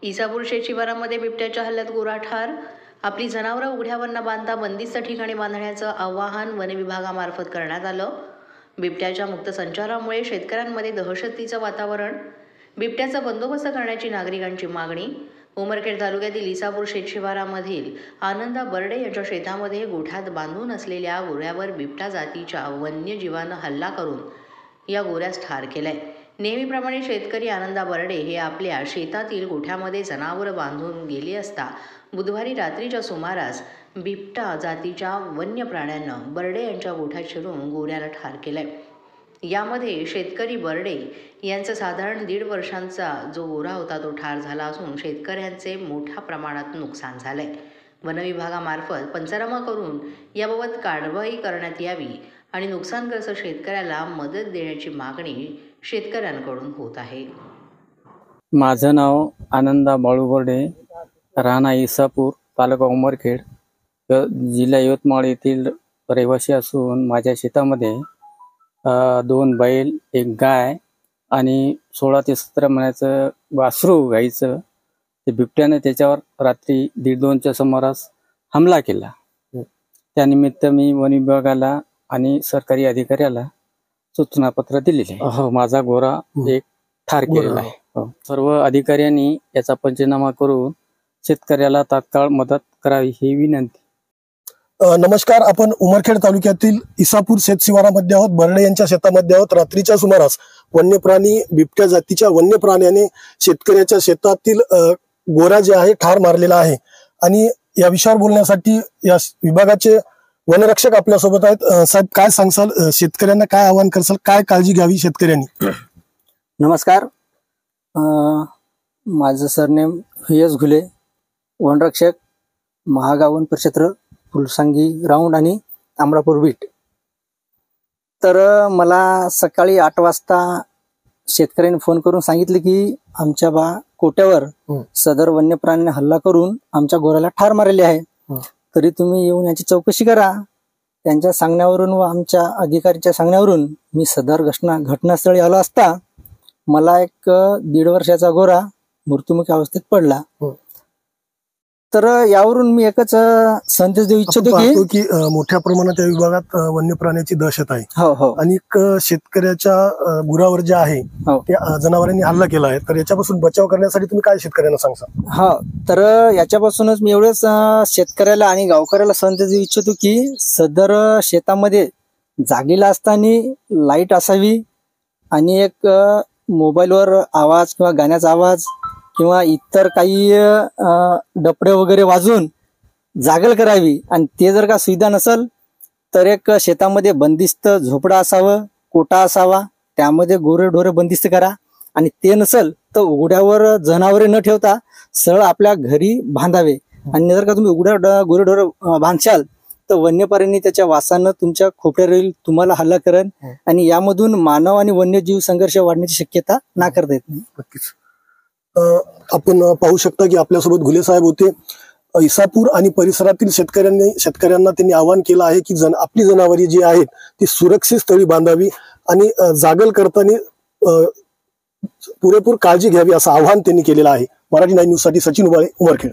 इसापूर शेत शिवारामध्ये बिबट्याच्या हल्ल्यात गोरा ठार. आपली जनावरं उघड्यावर न बांधता बंदिस्त ठिकाणी बांधण्याचं आवाहन वनविभागामार्फत करण्यात आलं. बिबट्याच्या मुक्त संचारामुळे शेतकऱ्यांमध्ये दहशतीचं वातावरण. बिबट्याचा बंदोबस्त करण्याची नागरिकांची मागणी. उमरखेड तालुक्यातील इसापूर शेत शिवारामधील आनंदा बर्डे यांच्या शेतामध्ये गोठ्यात बांधून असलेल्या गोऱ्यावर बिबटा जातीच्या वन्यजीवानं हल्ला करून या गोऱ्यास ठार केलंय. नेहमीप्रमाणे शेतकरी आनंदा बर्डे हे आपल्या शेतातील गोठ्यामध्ये जनावरं बांधून गेले असता बुधवारी रात्रीच्या सुमारास बिबटा जातीच्या वन्य प्राण्यानं बर्डे यांच्या गोठ्यात शिरून गोऱ्याला ठार केलंय. यामध्ये शेतकरी बर्डे यांचा साधारण 1.5 वर्षांचा जो गोरा होता तो ठार झाला असून शेतकऱ्यांचे मोठ्या प्रमाणात नुकसान झालंय. वनविभागामार्फत पंचनामा करून याबाबत कारवाई करण्यात यावी आणि नुकसानग्रस्त शेतकऱ्याला मदत देण्याची मागणी शेतकऱ्यांकडून होत आहे. माझं नाव आनंदा बाळू बर्डे, राहणार इसापूर, तालुका उमरखेड, जिल्हा यवतमाळ येथील रहिवासी असून माझ्या शेतामध्ये 2 बैल, 1 गाय आणि 16 ते 17 महिन्याचं वासरू गाईचं ते बिबट्याने त्याच्यावर रात्री 1:30-2च्या सुमारास हमला केला. त्यानिमित्त मी वन विभागाला आणि सरकारी अधिकाऱ्याला सूचनापत्र दिलेले आहे. माझा गोरा एक ठार केलेला आहे. सर्व अधिकाऱ्यांनी याचा पंचनामा करून शेतकऱ्याला तात्काळ मदत करावी ही विनंती. नमस्कार, आपण उमरखेड तालुक्यातील इसापूर शेत शिवारामध्ये आहोत. बर्डे यांच्या शेतामध्ये आहोत. रात्रीच्या सुमारास वन्यप्राणी बिबट्या जातीच्या वन्य प्राण्याने शेतकऱ्याच्या शेतातील गोरा जे आहे ठार मारलेला आहे. आणि या विषयावर बोलण्यासाठी या विभागाचे वनरक्षक आपल्यासोबत आहेत. साहेब, काय सांगसाल, शेतकऱ्यांना काय आवाहन करसाल, काय काळजी घ्यावी शेतकऱ्यांनी? नमस्कार, माझं सरनेम व्ही.एस. घुले, वनरक्षक, महागाव वन परिक्षेत्र, फुलसांगी राऊंड आणि अमरापूर बीट. तर मला सकाळी 8 वाजता शेतकऱ्यांनी फोन करून सांगितले की आमच्या कोट्यावर सदर वन्य प्राण्याने हल्ला करून आमच्या गोऱ्याला ठार मारले आहे. तरी तुम्ही येऊन याची चौकशी करा. त्यांच्या सांगण्यावरून व आमच्या अधिकाऱ्याच्या सांगण्यावरून मी सदर घटनास्थळी आलो असता मला एक 1.5 वर्षाचा गोरा मृत्युमुखी अवस्थेत पडला. तर यावरून मी एकच संदेश देऊ इच्छितो की मोठ्या प्रमाणात या विभागात वन्य प्राण्याची दहशत आहे. हो. आणि शेतकऱ्याच्या गुरावर जे आहे त्या जनावरांनी हल्ला केला आहे. तर याच्यापासून बचाव करण्यासाठी तुम्ही काय शेतकऱ्यांना सांगता? हा, तर याच्यापासूनच मी एवढेच शेतकऱ्याला आणि गावकऱ्याला संदेश देऊ इच्छितो की सदर शेतामध्ये जागेला असताना लाईट असावी आणि एक मोबाईलवर आवाज किंवा गाण्याचा आवाज किंवा इतर काही डपडे वगैरे वाजून जागल करावी. आणि ते जर का सुविधा नसेल तर एक शेतामध्ये बंदिस्त झोपडा असावं, कोटा असावा, त्यामध्ये गोरेढोरे बंदिस्त करा. आणि ते नसेल तर उघड्यावर जनावरे न ठेवता सरळ आपल्या घरी बांधावे. आणि जर का तुम्ही उघड्या गोरेढोरे बांधशाल तर वन्यप्राणी त्याच्या वासानं तुमच्या खोपड्यावर येईल, तुम्हाला हल्ला करेल आणि यामधून मानव आणि वन्यजीव संघर्ष वाढण्याची शक्यता नाकारता येत नाही. नक्कीच. आपण पाहू शकता की आपल्यासोबत घुले साहेब होते. इसापूर आणि परिसरातील शेतकऱ्यांना त्यांनी आवाहन केलं आहे की आपली जनावरे जी आहेत ती सुरक्षित स्थळी बांधावी आणि जागल करताना पुरेपूर काळजी घ्यावी असं आवाहन त्यांनी केलेलं आहे. मराठी 9 न्यूज साठी सचिन उबाळे, उमरखेड.